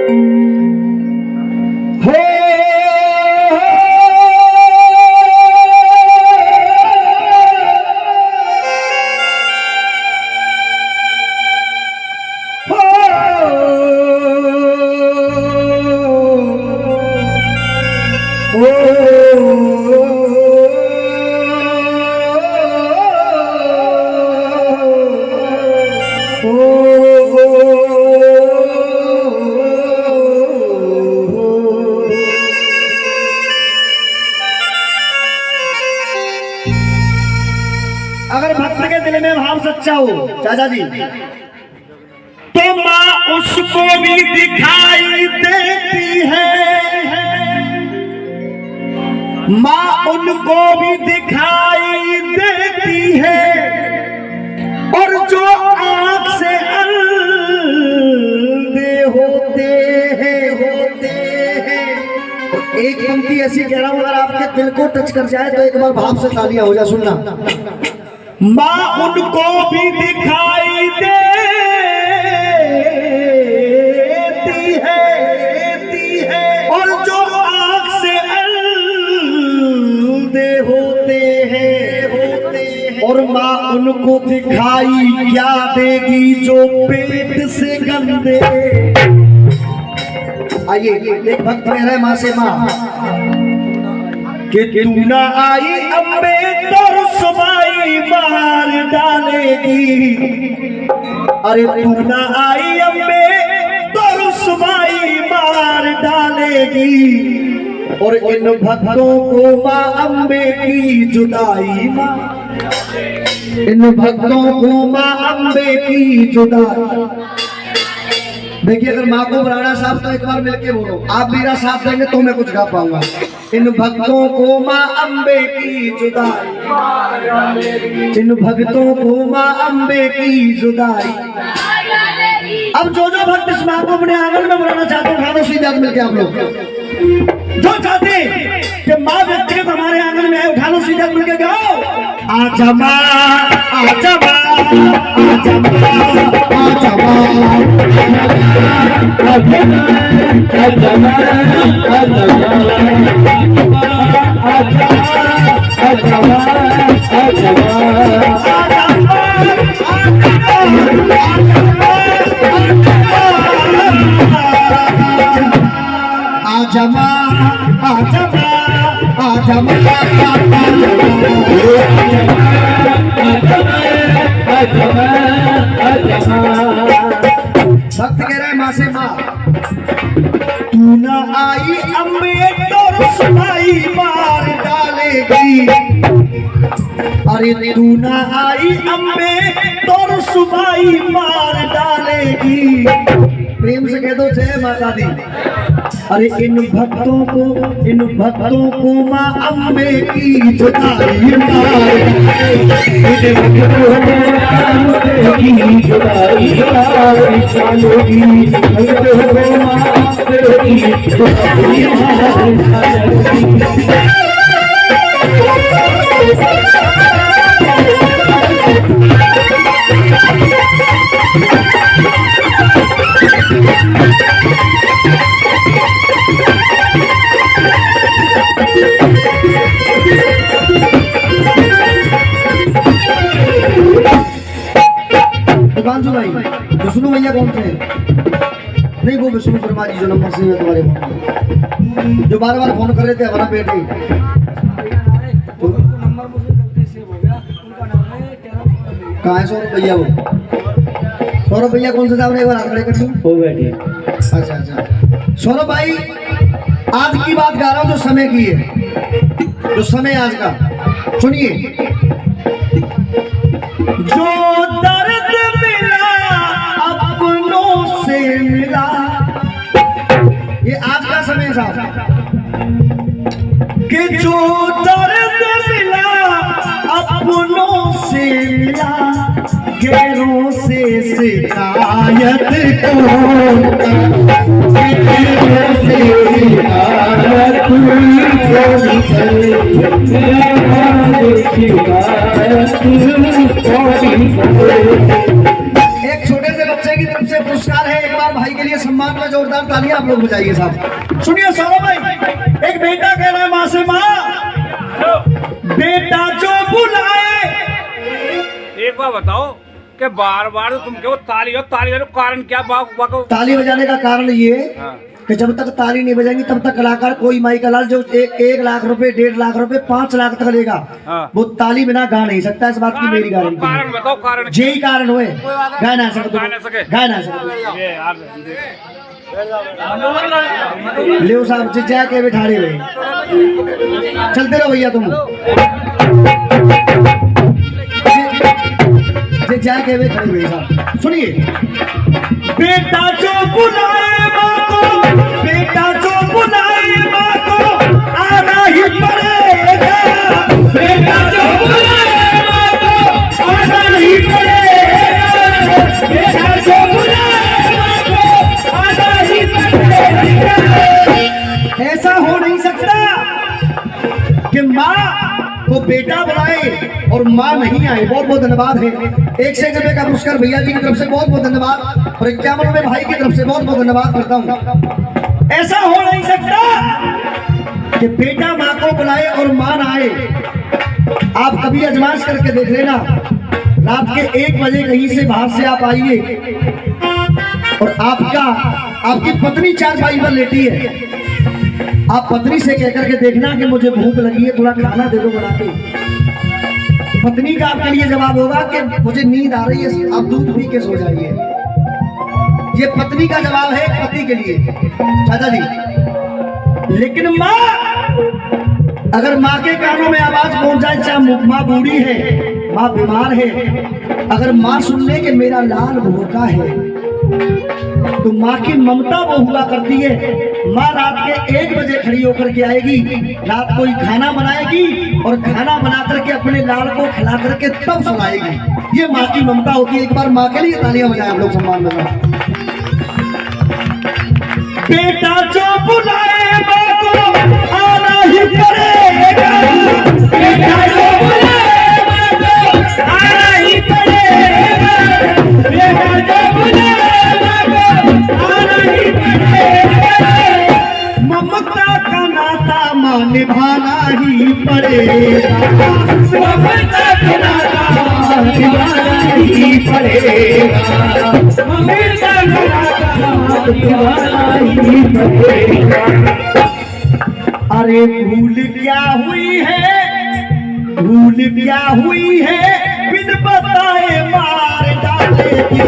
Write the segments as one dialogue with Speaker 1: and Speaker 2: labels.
Speaker 1: अगर भक्त के दिल में भाव सच्चा हो चाचा जी, तो माँ उसको भी दिखाई देती है, माँ उनको भी दिखाई देती है, और जो आँख से अंधे होते हैं एक पंक्ति ऐसी कह रहा हूं, अगर आपके दिल को टच कर जाए तो एक बार भाव से तालियां हो जाए। सुनना, माँ उनको भी दिखाई देती है, और जो आँख से अंधे होते हैं, और माँ उनको दिखाई क्या देगी जो पेट से गंदे। आइए, एक भक्त कह रहा है माँ से, माँ कि तू ना आई अम्बे तो रुसवाई मार डालेगी, अरे तू ना आई अम्बे तो रुसवाई मार डालेगी, और इन भक्तों को माँ अम्बे की जुदाई, माँ इन भक्तों को माँ अम्बे की जुदाई। देखिए, अगर माँ को बुलाना साहब तो एक बार मिलके बोलो, आप मेरा साथ देंगे तो मैं कुछ गा पाऊंगा। इन भक्तों को माँ अम्बे की जुदाई, इन भक्तों को माँ अम्बे की जुदाई। अब जो भक्त इस माँ को अपने आंगन में बुलाना चाहते हैं, उठा सीधे हाथ मिलके आप लोग। जो चाहते कि माँ व्यक्तिगत हमारे आंगन में आए, उठा लो सीधे हाथ मिलके गाओ, आजा माँ, आजा माँ, आजा माँ, आजा माँ, भक्त कह रहा है माँ से, माँ तू ना आई अम्बे तो रुसवाई मार डालेगी, अरे तू ना आई अम्बे तो रुसवाई मार डालेगी। प्रेम से कह दो जय माता दी। अरे इन भक्तों को माँ अम्बे की जुदाई भाई, विष्णु भैया कौन से? नहीं, वो विष्णु शर्मा जी जो नंबर से तुम्हारे जो बार बार फोन कर रहे थे हमारा बेटे। कहाँ है सौरभ भैया? वो सौरभ भैया कौन से साहब ने एक बार हाथ खड़े कर दी? वो बैठे। अच्छा, सौरभ भाई आज की बात गा रहा हूँ, जो समय की है, जो समय आज का। सुनिए, जो दर्द मिला अपनों से मिला, ये आज का समय साहब, कि जो दर्द मिला अपनों से मिला, गैरों से शिकायत कौन एक छोटे से बच्चे की तरफ से पुरस्कार है, एक बार भाई के लिए सम्मान में जो जोरदार तालियां आप लोग बजाइए साहब।
Speaker 2: सुनिए सौरभ भाई, एक बेटा कह रहा है माँ से, माँ बेटा जो बुलाए।
Speaker 3: एक बार बताओ कि बार बार तुम क्यों ताली हो, ताली का कारण क्या?
Speaker 1: ताली बजाने का कारण ये कि जब तक ताली नहीं बजाएंगी तब तक कलाकार कोई माई का लाल जो 1 लाख रुपए 1.5 लाख रुपए 5 लाख तक लेगा, वो ताली बिना गा नहीं सकता। इस बात की मेरी गारंटी।
Speaker 3: कारण बताओ, कारण
Speaker 1: यही कारण हुए गा ना सकते, गा ना सकते। ले साहब जिज्जा के बिठाड़े हुए चलते रहो भैया तुम जाके वे खड़े हुए साहब। सुनिए,
Speaker 2: बेटा जो बुलाए माँ को, बेटा जो बुलाए माँ को आना ही पड़ेगा। बेटा जो बुलाए माँ को आना ही पड़ेगा। बेटा जो बुलाए माँ को आना ही पड़ेगा। ऐसा हो नहीं सकता कि माँ को बेटा बुलाए और माँ नहीं आए। बहुत बहुत धन्यवाद है। 1 रुपए का पुरस्कार भैया जी की तरफ से बहुत बहुत धन्यवाद, और 51 रुपए भाई की तरफ से बहुत बहुत धन्यवाद करता हूँ। ऐसा हो नहीं सकता कि बेटा माँ को बुलाए और माँ ना आए। आप कभी आजमाइश करके देख लेना, रात के 1 बजे कहीं से बाहर से आप आइए और आपकी पत्नी चारपाई पर लेटी है। आप पत्नी से कहकर के देखना कि मुझे भूख लगी है, थोड़ा खाना दे दो बना के। पत्नी का आपके लिए जवाब होगा कि मुझे नींद आ रही है, आप दूध पी के सो जाइए। ये पत्नी का जवाब है पति के लिए, चाचा जी। लेकिन माँ, अगर माँ के कानों में आवाज पहुंच जाए, चाहे माँ बूढ़ी है, माँ बीमार है, अगर माँ सुन ले कि मेरा लाल भूखा है, तो माँ की ममता वो हुआ करती है। माँ रात के 1 बजे खड़ी होकर के आएगी, रात कोई खाना बनाएगी और खाना बना करके अपने लाल को खिला करके तब सुलाएगी। ये माँ की ममता होती है। एक बार माँ के लिए तालियां बजाएं हम लोग, सम्मान बजाएं। बेटा जो बुलाए माँ को आना ही पड़ेगा। बेटा जो बुलाए माँ को आना ही पड़ेगा। बेटा जो बुलाए माँ को आना ही पड़ेगा। ममता का नाता माँ निभाना ही पड़ेगा। ममता का नाता निभाना ही पड़ेगा। ममता का नाता निभाना ही पड़ेगा। अरे भूल क्या हुई है, भूल क्या हुई है, बिन बताए मार डालेगी।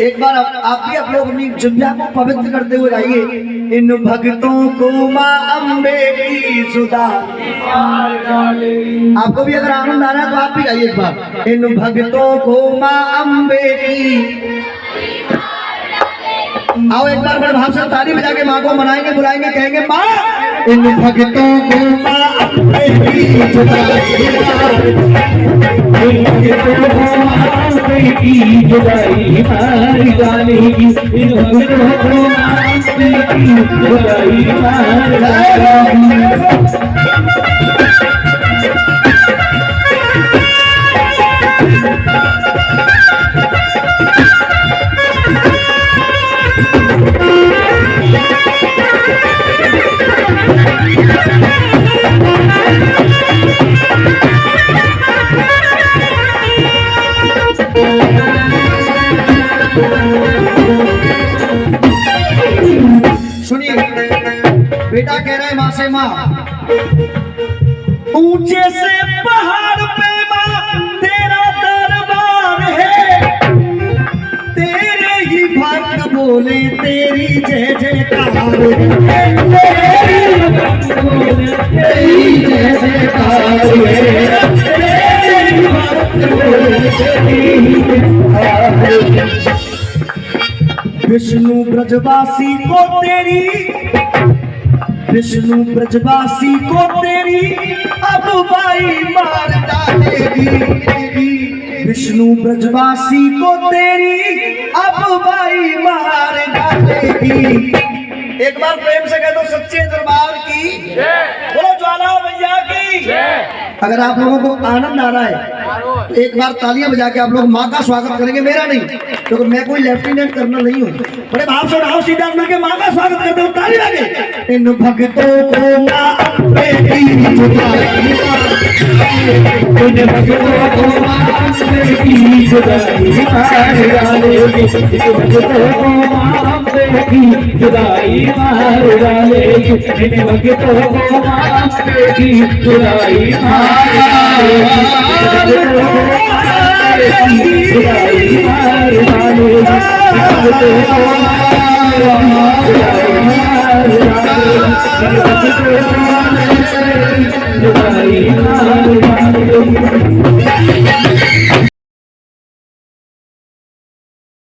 Speaker 2: एक बार आप भी आप लोग अपनी जिह्वा को पवित्र करते हुए गाइए। इन भक्तों को माँ अम्बे की सुधा। आपको भी अगर आनंद आ रहा है तो आप भी गाइए एक बार। इन भक्तों को माँ अम्बे की। आओ एक बार बड़े भाव से ताली बजा के माँ को मनाएंगे, बुलाएंगे, कहेंगे माँ इन भक्तों को माँ अम्बे की सुधा। की जुदाई मार डालेगी। इन भक्तों को माँ की जुदाई मार डालेगी। सुनिए, बेटा कह रहा है माँ से, माँ ऊंचे से पहाड़ पे माँ तेरा दरबार है। तेरे ही भक्त बोले तेरी जय जयकार है। तेरी जय जयकार है। तेरी भक्त बोले तेरी जयकार। विष्णु ब्रजवासी को तेरी, विष्णु ब्रजवासी को तेरी अब बाई मार डालेगी। विष्णु ब्रजवासी को तेरी अब बाई मार डालेगी। एक बार प्रेम से कह दो सच्चे दरबार की, बोलो ज्वाला भैया की। अगर आप लोगों को आनंद आ रहा है है।
Speaker 1: तो एक बार तालियां बजा के आप लोग माँ का स्वागत करेंगे, मेरा नहीं, क्योंकि मैं कोई लेफ्टिनेंट कर्नल नहीं हूँ।
Speaker 2: बड़े भाव से उठाओ, सीधा मिलके माँ का स्वागत करते हो, ताली लगे।
Speaker 1: इन भक्तों को माँ अम्बे की जुदाई
Speaker 4: इन भक्तों को माँ अम्बे की जुदाई मार डालेगी, इन भक्तों को माँ अम्बे की जुदाई मार डालेगी, इन भक्तों को माँ अम्बे की जुदाई मार डालेगी, जुदाई मार डालेगी, इन भक्तों को माँ अम्बे की जुदाई मार डालेगी।